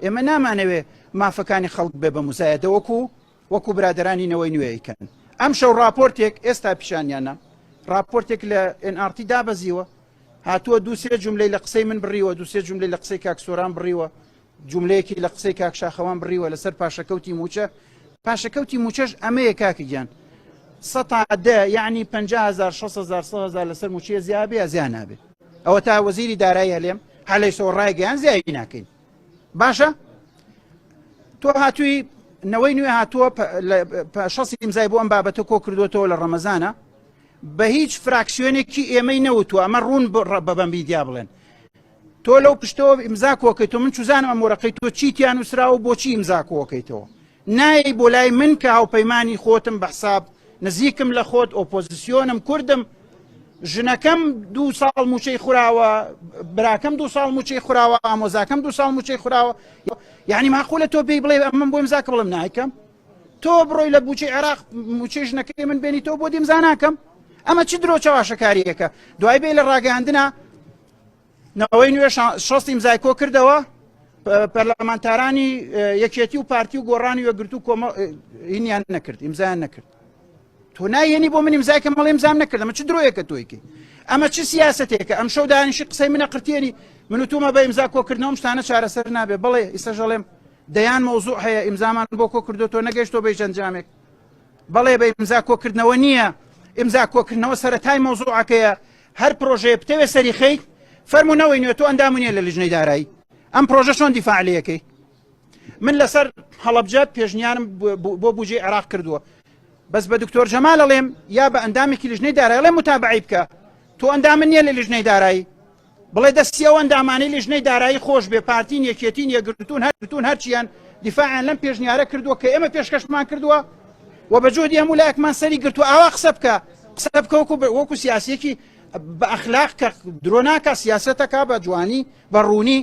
ئێمە نامانەوێ مافەکانی خەڵک بێ بە موزایەتە وەکو برادرانی نەوەی نوێیکەن. ئەم شەو راپۆرتێک ئێستا پیشانیانە راپۆرتێک لە NRT دابەزیوە، هاتووە دووسێ جملەی لە قسەی من بڕیوە، دووسێ جملەی لە قسەی کاکسۆران بڕیوە، جملەیەکی لە قسەی کاکشاخەوان بڕیوە لەسەر پاشەکەوتی موچە. پاشەکەوتی موچەش ئەمەیە کاکیگیان 100 یعنی 50,000 6,000 100,000 لەسەر موچەیە زیابێ زیان نابێ. ئەوە تا وەزیری دارایی هەلێم هەلەی سۆڕایگەیان زیایی ناکەین. باشە تۆ هاتووی نەوەی نوێ هاتووە شەسی ئیمزای بۆ ئەم بابەتە کۆ کردوێتەوە لە ڕەمەزانە بە هیچ فراکسیۆنێکی ئێمەی نەوتووە، ئەمە ڕوون بەبەمبی دیا بڵێن. تۆ لەو پشتەوە ئیمزا کۆکەیتەوە، من چوزانم ئەم وەرەقەی تۆ چیتیان وسراوە بۆچی ئیمزا کۆکەیتەوە. نایی بۆ لای من کە هاوپەیمانی خۆتم بە حساب نزیکم لە خۆت، ئۆپۆزیسیۆنم، کوردم، ژنەکەم 2 ساڵ موچەی خوراوە، براکەم 2 ساڵ موچەی خوراوە، ئامۆزاکەم 2 ساڵ موچەی خوراوە. یعنی ماخۆلە تۆ پێی بڵێ ئەمە بۆ ئیمزاکە بڵم نایکەم، تۆ بڕۆی لە بوچەی عێراق موچەی ژنەکەی من بێنیتەوە بۆ ئیمزا ناکەم. ئەمە چی درۆ چاواشەکاریەکە؟ دوای بێ لە ڕاگەاندنە نەوەی نوێ 6 ئیمزای کۆ کردەوە، پەرلەمانتارانی یەکێتی و پارتی و گۆڕانی وەگرت و کۆمە هینیان نەکرد، ئیمزایان نەکرد. تۆ نایێنی بۆ من ئیمزایکە مەڵێ ئیمزام نەکرد. ئەمە چ درۆیەکە تۆیکی؟ ئەمە چ سیاسەتێکە؟ ئەم شەو دانیشی قسەی منە قرتێنی من و تومە بە ئیمزا کۆکردنەوەم شتانە چارەسەر نابێ. بڵێ ئیسەژەڵێم دەیان مەوزوع هەیە ئیمزامان بۆ کۆ کردو تۆ نەگەیشتۆ بە ئەنجامێک. بەڵێ بە ئیمزا کۆکردنەوە نییە، ئیمزا کۆکردنەوە سەرەتای مەوزوعەکەیە. هەر پرۆژەیە بتەوێ سەریخەیت فەرمونەوەی نوێ تۆ ئەندامونیە لە لیژنەی دارایی. ئەم پرۆژە چۆن دیفاعلیەکەی؟ من لەسەر هەڵەبجە پێشنیارم بۆ بوجێ عێراق کردووە، بەس بە دکتۆر جەمال ئەڵێم یا بە ئەندامێکی لیژنەی دارایی ئەڵێ متابعی بکە، تۆ ئەندامن نییە لە لیژنەی دارایی. بڵێ دەستی ئەو ئەندامانەی لیژنەی دارایی خۆش بێ، پارتین یەکێتین یەکگرتوون هەرچیان دیفاعیان لەم پێشنیارە کردووە کە ئێمە پێشکەشمان کردووە و بە جۆدی هەموو لایەکمان سەری گرتووە. ئاوا قسە بکە وەکو سیاسیەکی بە ئەخلاق کە درۆ ناکە، سیاسەتەکە بە جوانی بە ڕوونی